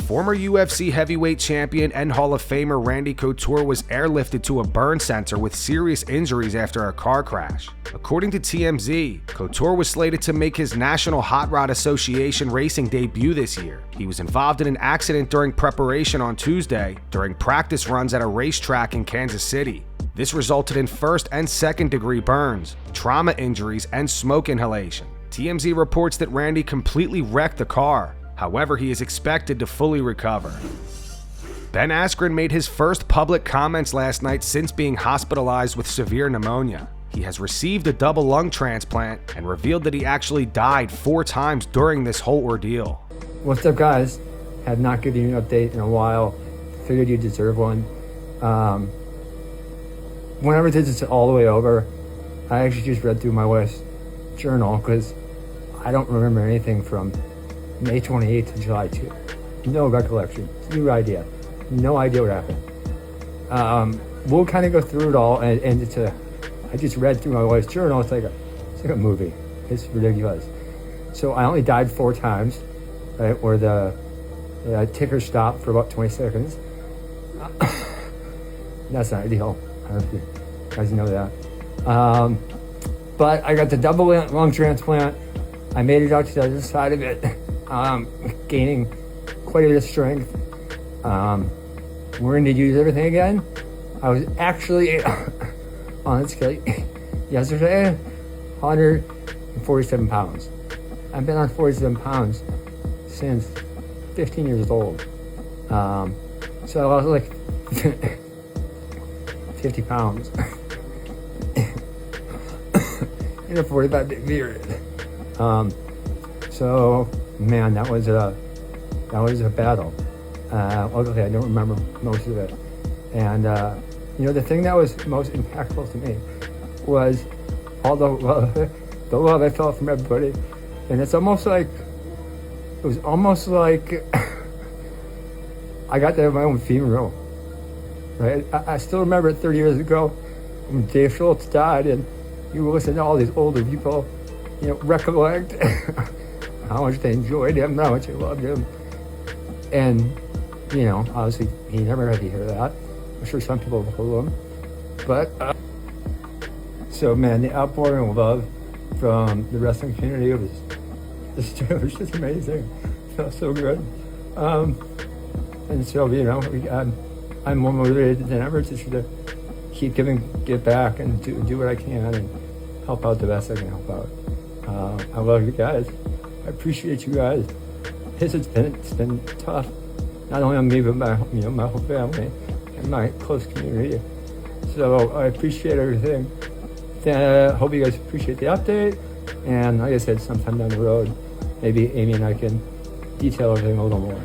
Former UFC heavyweight champion and Hall of Famer Randy Couture was airlifted to a burn center with serious injuries after a car crash. According to TMZ, Couture was slated to make his National Hot Rod Association racing debut this year. He was involved in an accident during preparation on Tuesday during practice runs at a racetrack in Kansas City. This resulted in first and second degree burns, trauma injuries, and smoke inhalation. TMZ reports that Randy completely wrecked the car. However, he is expected to fully recover. Ben Askren made his first public comments last night since being hospitalized with severe pneumonia. He has received a double lung transplant and revealed that he actually died 4 times during this whole ordeal. What's up, guys? Have not given you an update in a while. Figured you deserve one. Whenever this is all the way over, I actually just read through my wife's journal because I don't remember anything from May 28th to July 2. No recollection. Zero idea. No idea what happened. We'll kind of go through it all, and I just read through my wife's journal. It's like a movie. It's ridiculous. So I only died 4 times, right? Where the ticker stopped for about 20 seconds. That's not ideal. I don't know if you guys know that. But I got the double lung transplant. I made it out to the other side of it, gaining quite a bit of strength. We're going to use everything again. I was actually on the scale yesterday, 147 pounds. I've been on 47 pounds since 15 years old. So I was like 50 pounds in a 45-day period. So man, that was a battle. Luckily, I don't remember most of it. And the thing that was most impactful to me was all the love I felt from everybody. And it was almost like I got to have my own funeral. Right? I still remember 30 years ago when Dave Schultz died, and you listen to all these older people, recollect how much they enjoyed him, how much they loved him. And, obviously he never had to hear that. I'm sure some people have heard him. But, so man, the outpouring of love from the wrestling community was just amazing. It felt so good. And so, I'm more motivated than ever to keep give back and do what I can and help out the best I can help out. I love you guys. I appreciate you guys. It's been tough, not only on me but my whole family and my close community. So I appreciate everything. Hope you guys appreciate the update. And like I said, sometime down the road, maybe Amy and I can detail everything a little more.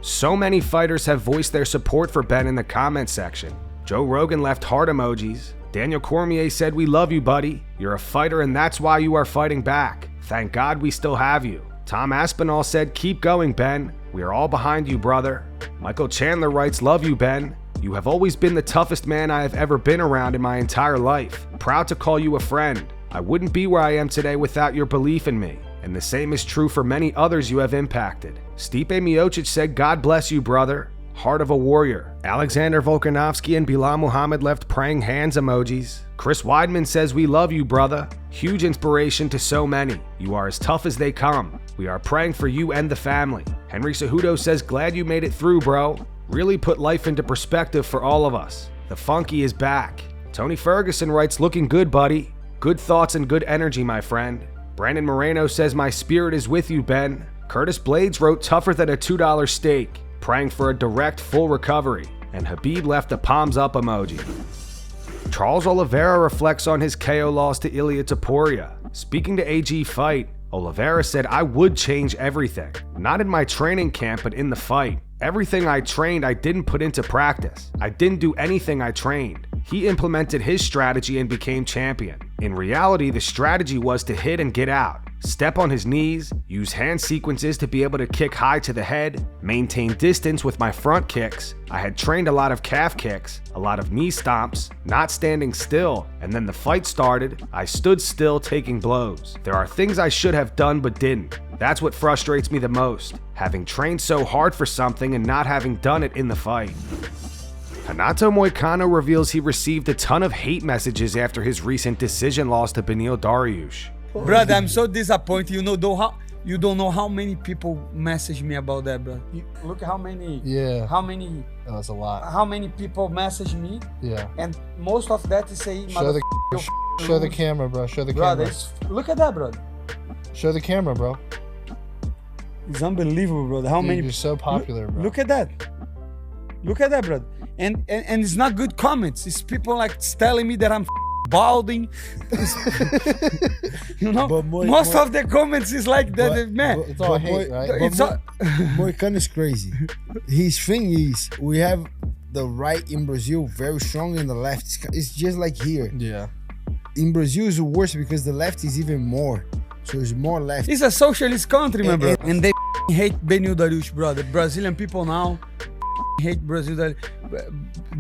So many fighters have voiced their support for Ben in the comment section. Joe Rogan left heart emojis. Daniel Cormier said, "We love you, buddy. You're a fighter and that's why you are fighting back. Thank God we still have you." Tom Aspinall said, "Keep going, Ben. We are all behind you, brother." Michael Chandler writes, "Love you, Ben. You have always been the toughest man I have ever been around in my entire life. Proud to call you a friend. I wouldn't be where I am today without your belief in me. And the same is true for many others you have impacted." Stipe Miocic said, "God bless you, brother. Heart of a warrior." Alexander Volkanovski and Bilal Muhammad left praying hands emojis. Chris Weidman says, "We love you, brother. Huge inspiration to so many. You are as tough as they come. We are praying for you and the family." Henry Cejudo says, "Glad you made it through, bro. Really put life into perspective for all of us. The funky is back." Tony Ferguson writes, "Looking good, buddy. Good thoughts and good energy, my friend." Brandon Moreno says, "My spirit is with you, Ben." Curtis Blades wrote, "Tougher than a $2 steak. Praying for a direct, full recovery." And Habib left a palms up emoji. Charles Oliveira reflects on his KO loss to Ilia Topuria. Speaking to AG Fight, Oliveira said, "I would change everything. Not in my training camp, but in the fight. Everything I trained, I didn't put into practice. I didn't do anything I trained. He implemented his strategy and became champion. In reality, the strategy was to hit and get out. Step on his knees, use hand sequences to be able to kick high to the head, maintain distance with my front kicks. I had trained a lot of calf kicks, a lot of knee stomps, not standing still, and then the fight started. I stood still taking blows. There are things I should have done but didn't. That's what frustrates me the most. having trained so hard for something and not having done it in the fight. Renato Moican reveals he received a ton of hate messages after his recent decision loss to Beneil Dariush. Brother, I'm so disappointed. You don't know how many people message me about that, bro. Look how many. Yeah. How many. That's a lot. How many people message me? Yeah. And most of that is saying. Show the camera, bro. Show the brother, camera. Look at that, brother. Show the camera, bro. It's unbelievable, brother. How many? You're so popular, bro. Look at that. Look at that, brother. And it's not good comments. It's people like telling me that I'm balding. You know, most of the comments is like that, man. It's all hate, right? It's all. Moican is crazy. His thing is, we have the right in Brazil very strong and the left. It's just like here. Yeah. In Brazil is worse because the left is even more. So it's more left. It's a socialist country, my brother. And they hate Beneil Dariush, brother. Brazilian people now hate Beneil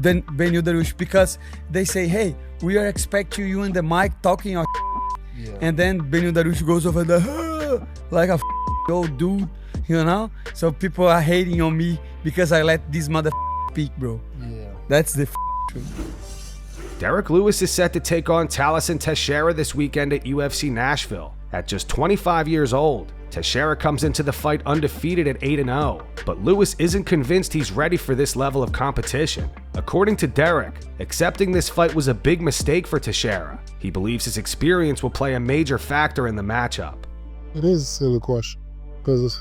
Dariush because they say, hey, we are expecting you in the mic talking our Yeah. and then Beneil Dariush goes over there like a old dude, you know? So people are hating on me because I let this mother speak, bro. Yeah. That's the truth. Derrick Lewis is set to take on Tallison Teixeira this weekend at UFC Nashville. At just 25 years old, Teixeira comes into the fight undefeated at 8-0, but Lewis isn't convinced he's ready for this level of competition. According to Derrick, accepting this fight was a big mistake for Teixeira. He believes his experience will play a major factor in the matchup. It is a silly question because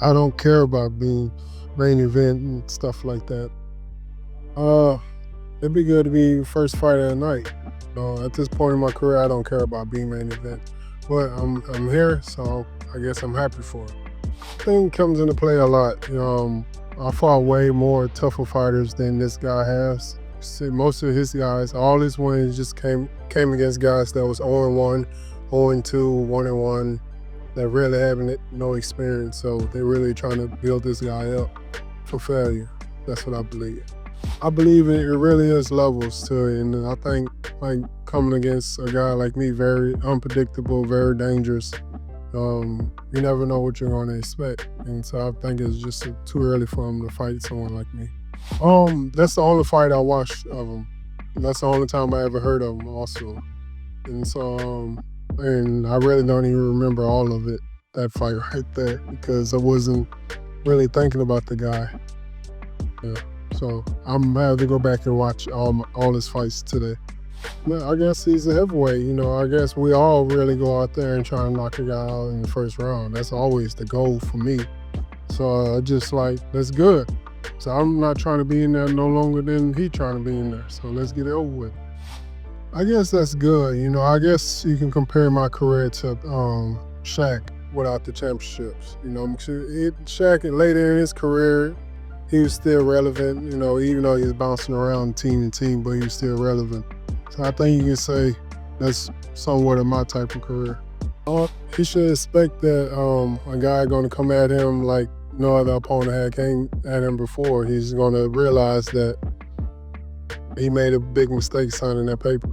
I don't care about being main event and stuff like that. It'd be good to be first fighter of the night. At this point in my career, I don't care about being main event. But I'm here, so I guess I'm happy for it. I think it comes into play a lot. I fought way more tougher fighters than this guy has. Most of his guys, all his wins just came against guys that was 0-1, 0-2, 1-1, that really having no experience. So they're really trying to build this guy up for failure. That's what I believe. I believe it really is levels to it, and I think like coming against a guy like me, very unpredictable, very dangerous. You never know what you're going to expect, and so I think it's just too early for him to fight someone like me. That's the only fight I watched of him. That's the only time I ever heard of him, also, and so and I really don't even remember all of it, that fight right there, because I wasn't really thinking about the guy. Yeah. So I'm gonna have to go back and watch all his fights today. I guess he's a heavyweight. I guess we all really go out there and try to knock a guy out in the first round. That's always the goal for me. So just like, that's good. So I'm not trying to be in there no longer than he trying to be in there. So let's get it over with. I guess that's good. I guess you can compare my career to Shaq without the championships. Shaq later in his career, he was still relevant, even though he was bouncing around team to team, but he was still relevant. So I think you can say that's somewhat of my type of career. He should expect that a guy going to come at him like no other opponent had came at him before. He's going to realize that he made a big mistake signing that paper.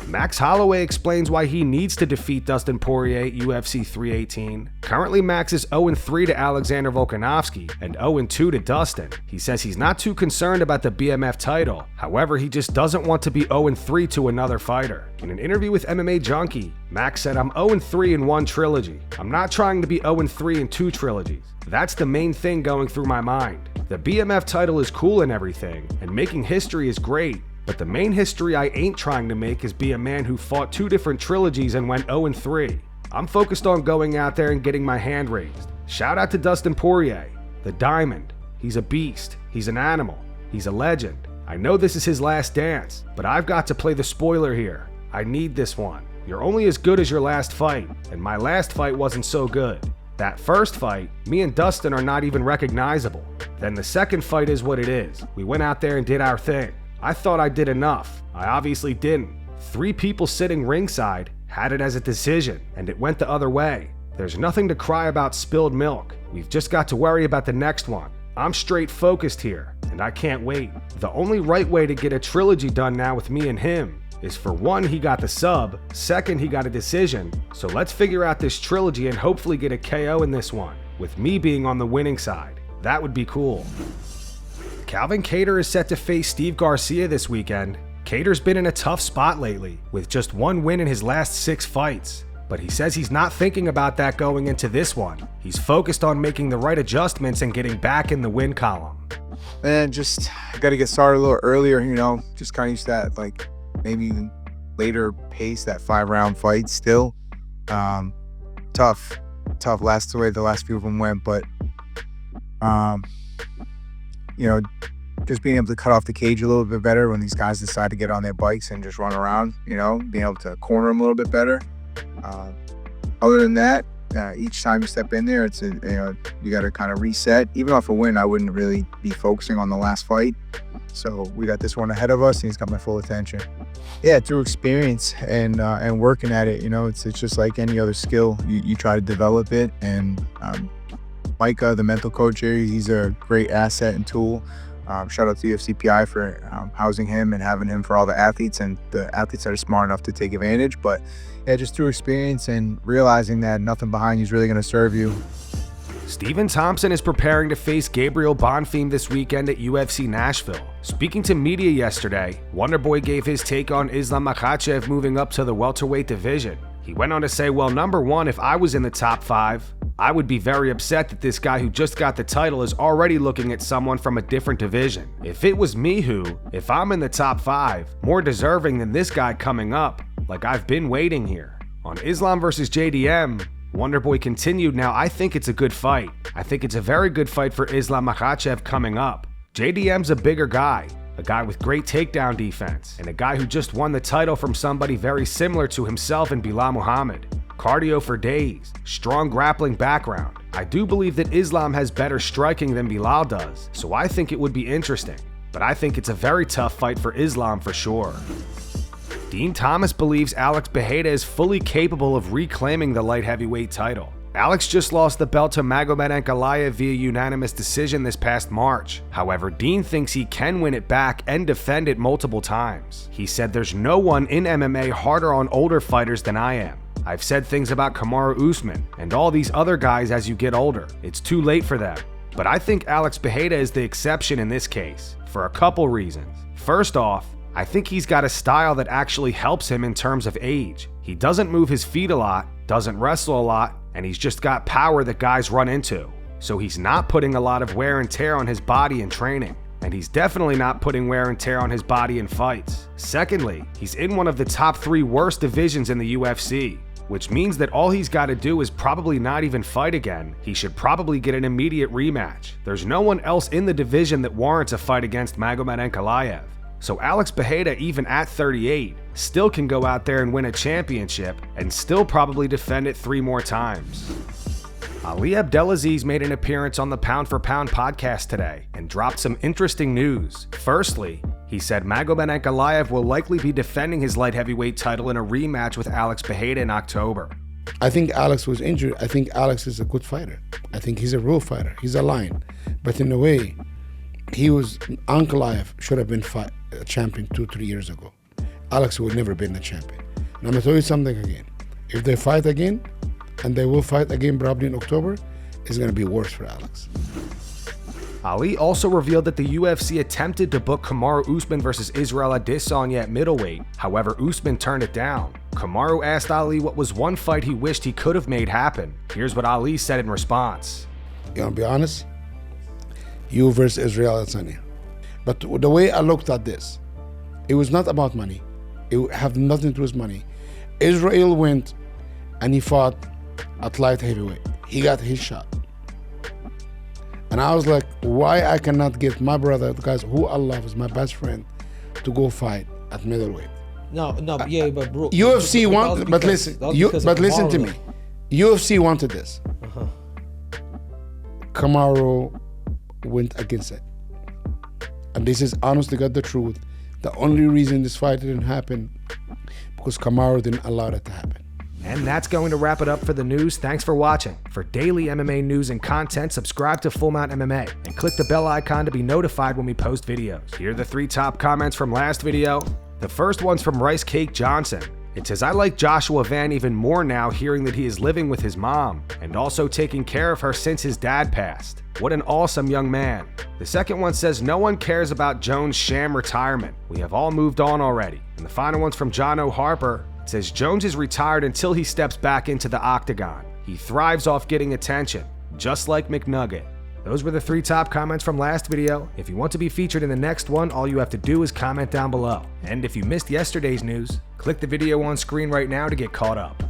Max Holloway explains why he needs to defeat Dustin Poirier at UFC 318. Currently, Max is 0-3 to Alexander Volkanovski and 0-2 to Dustin. He says he's not too concerned about the BMF title. However, he just doesn't want to be 0-3 to another fighter. In an interview with MMA Junkie, Max said, "I'm 0-3 in one trilogy. I'm not trying to be 0-3 in two trilogies. That's the main thing going through my mind. The BMF title is cool and everything, and making history is great. But the main history I ain't trying to make is be a man who fought two different trilogies and went 0-3. I'm focused on going out there and getting my hand raised. Shout out to Dustin Poirier, the Diamond. He's a beast. He's an animal. He's a legend. I know this is his last dance, but I've got to play the spoiler here. I need this one. You're only as good as your last fight, and my last fight wasn't so good. That first fight, me and Dustin are not even recognizable. Then the second fight is what it is. We went out there and did our thing. I thought I did enough. I obviously didn't. 3 people sitting ringside had it as a decision, and it went the other way. There's nothing to cry about spilled milk. We've just got to worry about the next one. I'm straight focused here, and I can't wait. The only right way to get a trilogy done now with me and him is for 1, he got the sub, 2nd, he got a decision. So let's figure out this trilogy and hopefully get a KO in this one. with me being on the winning side. That would be cool. Calvin Kattar is set to face Steve Garcia this weekend. Kattar's been in a tough spot lately, with just one win in his last 6 fights. But he says he's not thinking about that going into this one. He's focused on making the right adjustments and getting back in the win column. Man, just got to get started a little earlier, just kind of use that, like, maybe even later pace, that 5-round fight still. Tough last the way the last few of them went, but, just being able to cut off the cage a little bit better when these guys decide to get on their bikes and just run around, being able to corner them a little bit better. Other than that, each time you step in there, it's you got to kind of reset. Even off a win, I wouldn't really be focusing on the last fight. So we got this one ahead of us, and he's got my full attention. Yeah, through experience and working at it, it's just like any other skill. You try to develop it, and Micah, the mental coach here, he's a great asset and tool. Shout out to UFC PI for housing him and having him for all the athletes and the athletes that are smart enough to take advantage. But yeah, just through experience and realizing that nothing behind you is really going to serve you. Stephen Thompson is preparing to face Gabriel Bonfim this weekend at UFC Nashville. Speaking to media yesterday, Wonderboy gave his take on Islam Makhachev moving up to the welterweight division. He went on to say, well, number one, if I was in the top 5, I would be very upset that this guy who just got the title is already looking at someone from a different division. If it was me if I'm in the top 5, more deserving than this guy coming up, like I've been waiting here. On Islam versus JDM, Wonderboy continued, now I think it's a good fight. I think it's a very good fight for Islam Makhachev coming up. JDM's a bigger guy, a guy with great takedown defense, and a guy who just won the title from somebody very similar to himself in Bilal Muhammad. Cardio for days, strong grappling background. I do believe that Islam has better striking than Bilal does, so I think it would be interesting. But I think it's a very tough fight for Islam for sure. Dean Thomas believes Alex Pereira is fully capable of reclaiming the light heavyweight title. Alex just lost the belt to Magomed Ankalaev via unanimous decision this past March. However, Dean thinks he can win it back and defend it multiple times. He said there's no one in MMA harder on older fighters than I am. I've said things about Kamaru Usman and all these other guys as you get older. It's too late for them. But I think Alex Pereira is the exception in this case, for a couple reasons. First off, I think he's got a style that actually helps him in terms of age. He doesn't move his feet a lot, doesn't wrestle a lot, and he's just got power that guys run into. So he's not putting a lot of wear and tear on his body in training. And he's definitely not putting wear and tear on his body in fights. Secondly, he's in one of the top 3 worst divisions in the UFC, which means that all he's got to do is probably not even fight again. He should probably get an immediate rematch. There's no one else in the division that warrants a fight against Magomed Ankalaev. So Alex Pereira, even at 38, still can go out there and win a championship and still probably defend it 3 more times. Ali Abdelaziz made an appearance on the Pound for Pound podcast today and dropped some interesting news. Firstly, he said Magomed Ankalaev will likely be defending his light heavyweight title in a rematch with Alex Pereira in October. I think Alex was injured. I think Alex is a good fighter. I think he's a real fighter. He's a lion. But in a way, Ankalaev should have been a champion 2-3 years ago. Alex would never been a champion. And I'm gonna tell you something again. If they fight again, and they will fight again probably in October, it's gonna be worse for Alex. Ali also revealed that the UFC attempted to book Kamaru Usman versus Israel Adesanya at middleweight. However, Usman turned it down. Kamaru asked Ali what was one fight he wished he could have made happen. Here's what Ali said in response. You wanna be honest? You versus Israel Adesanya. But the way I looked at this, it was not about money. It had nothing to do with money. Israel went and he fought at light heavyweight. He got his shot. And I was like, why I cannot get my brother, the guys who I love is my best friend, to go fight at middleweight? But bro. UFC wanted, but listen to me. UFC wanted this. Kamaru went against it. And this is honest to God the truth. The only reason this fight didn't happen because Kamaru didn't allow it to happen. And that's going to wrap it up for the news. Thanks for watching. For daily MMA news and content, subscribe to Full Mount MMA and click the bell icon to be notified when we post videos. Here are the 3 top comments from last video. The first one's from Rice Cake Johnson. It says, I like Joshua Van even more now hearing that he is living with his mom and also taking care of her since his dad passed. What an awesome young man. The second one says, no one cares about Jones' sham retirement. We have all moved on already. And the final one's from John O. Harper. It says, Jones is retired until he steps back into the octagon. He thrives off getting attention, just like McNugget. Those were the 3 top comments from last video. If you want to be featured in the next one, all you have to do is comment down below. And if you missed yesterday's news, click the video on screen right now to get caught up.